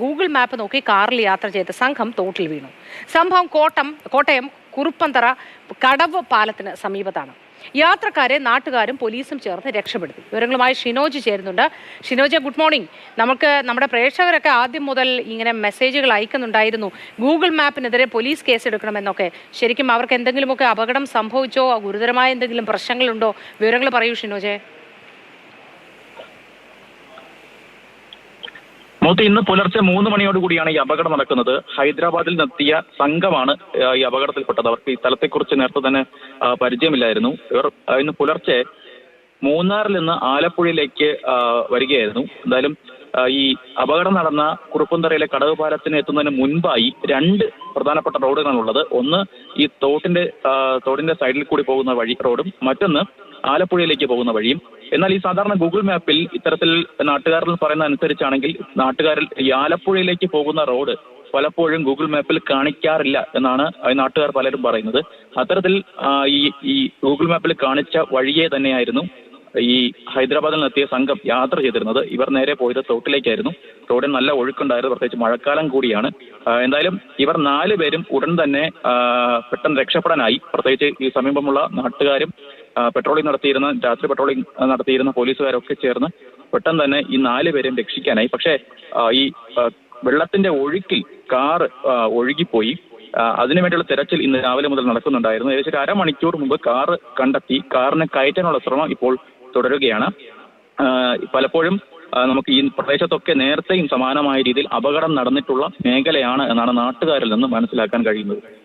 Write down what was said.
Google map നോക്കി കാറിൽ യാത്ര ചെയ്ത സംഘം തോട്ടിൽ വീണു. സംഭവം കോട്ടയം കുറുപ്പന്തറ കടവ് പാലത്തിന് സമീപത്താണ്. യാത്രക്കാരെ നാട്ടുകാരും പോലീസും ചേർന്ന് രക്ഷപ്പെടുത്തി. വിവരങ്ങളുമായി ഷിനോജ് ചേരുന്നുണ്ട്. Shinoj, good morning. നമ്മുടെ പ്രേക്ഷകരൊക്കെ ആദ്യം മുതൽ ഇങ്ങനെ മെസ്സേജുകൾ അയക്കുന്നുണ്ടായിരുന്നു, ഗൂഗിൾ മാപ്പിനെതിരെ പോലീസ് കേസെടുക്കണമെന്നൊക്കെ. ശരിക്കും അവർക്ക് എന്തെങ്കിലുമൊക്കെ അപകടം സംഭവിച്ചോ, ഗുരുതരമായ എന്തെങ്കിലും പ്രശ്നങ്ങളുണ്ടോ? വിവരങ്ങൾ പറയൂ ഷിനോജെ. മോത്തി, ഇന്ന് പുലർച്ചെ 3 മണിയോടുകൂടിയാണ് ഈ അപകടം നടക്കുന്നത്. ഹൈദരാബാദിൽ നിന്നെത്തിയ സംഘമാണ് ഈ അപകടത്തിൽപ്പെട്ടത്. അവർക്ക് ഈ സ്ഥലത്തെക്കുറിച്ച് നേരത്തെ തന്നെ പരിചയമില്ലായിരുന്നു. ഇവർ ഇന്ന് പുലർച്ചെ മൂന്നാറിൽ നിന്ന് ആലപ്പുഴയിലേക്ക് വരികയായിരുന്നു. എന്തായാലും ഈ അപകടം നടന്ന കുറുപ്പന്തറയിലെ കടവ് പാലത്തിന് എത്തുന്നതിന് മുൻപായി 2 പ്രധാനപ്പെട്ട റോഡുകളാണുള്ളത്. ഒന്ന് ഈ തോടിന്റെ സൈഡിൽ കൂടി പോകുന്ന വഴി റോഡും, മറ്റൊന്ന് ആലപ്പുഴയിലേക്ക് പോകുന്ന വഴിയും. എന്നാൽ ഈ സാധാരണ ഗൂഗിൾ മാപ്പിൽ ഇത്തരത്തിൽ നാട്ടുകാരിൽ പറയുന്ന അനുസരിച്ചാണെങ്കിൽ നാട്ടുകാരിൽ ഈ ആലപ്പുഴയിലേക്ക് പോകുന്ന റോഡ് പലപ്പോഴും ഗൂഗിൾ മാപ്പിൽ കാണിക്കാറില്ല എന്നാണ് നാട്ടുകാർ പലരും പറയുന്നത്. അത്തരത്തിൽ ഈ ഗൂഗിൾ മാപ്പിൽ കാണിച്ച വഴിയെ തന്നെയായിരുന്നു ഈ ഹൈദരാബാദിൽ നിന്നെത്തിയ സംഘം യാത്ര ചെയ്തിരുന്നത്. ഇവർ നേരെ പോയത് തോട്ടിലേക്കായിരുന്നു. റോഡിൽ നല്ല ഒഴുക്കുണ്ടായിരുന്നു, പ്രത്യേകിച്ച് മഴക്കാലം കൂടിയാണ്. എന്തായാലും ഇവർ 4 പേരും ഉടൻ തന്നെ പെട്ടെന്ന് രക്ഷപ്പെടാനായി. പ്രത്യേകിച്ച് ഈ സമീപമുള്ള നാട്ടുകാരും രാത്രി പെട്രോളിംഗ് നടത്തിയിരുന്ന പോലീസുകാരൊക്കെ ചേർന്ന് പെട്ടെന്ന് തന്നെ ഈ 4 പേരെയും രക്ഷിക്കാനായി. പക്ഷേ ഈ വെള്ളത്തിന്റെ ഒഴുക്കിൽ കാർ ഒഴുകിപ്പോയി. അതിനുവേണ്ടിയുള്ള തെരച്ചിൽ ഇന്ന് രാവിലെ മുതൽ നടക്കുന്നുണ്ടായിരുന്നു. ഏകദേശം 1/2 മണിക്കൂർ മുമ്പ് കാർ കണ്ടെത്തി. കാറിനെ കയറ്റാനുള്ള ശ്രമം ഇപ്പോൾ തുടരുകയാണ്. പലപ്പോഴും നമുക്ക് ഈ പ്രദേശത്തൊക്കെ നേരത്തെയും സമാനമായ രീതിയിൽ അപകടം നടന്നിട്ടുള്ള മേഖലയാണ് എന്നാണ് നാട്ടുകാരിൽ നിന്ന് മനസ്സിലാക്കാൻ കഴിയുന്നത്.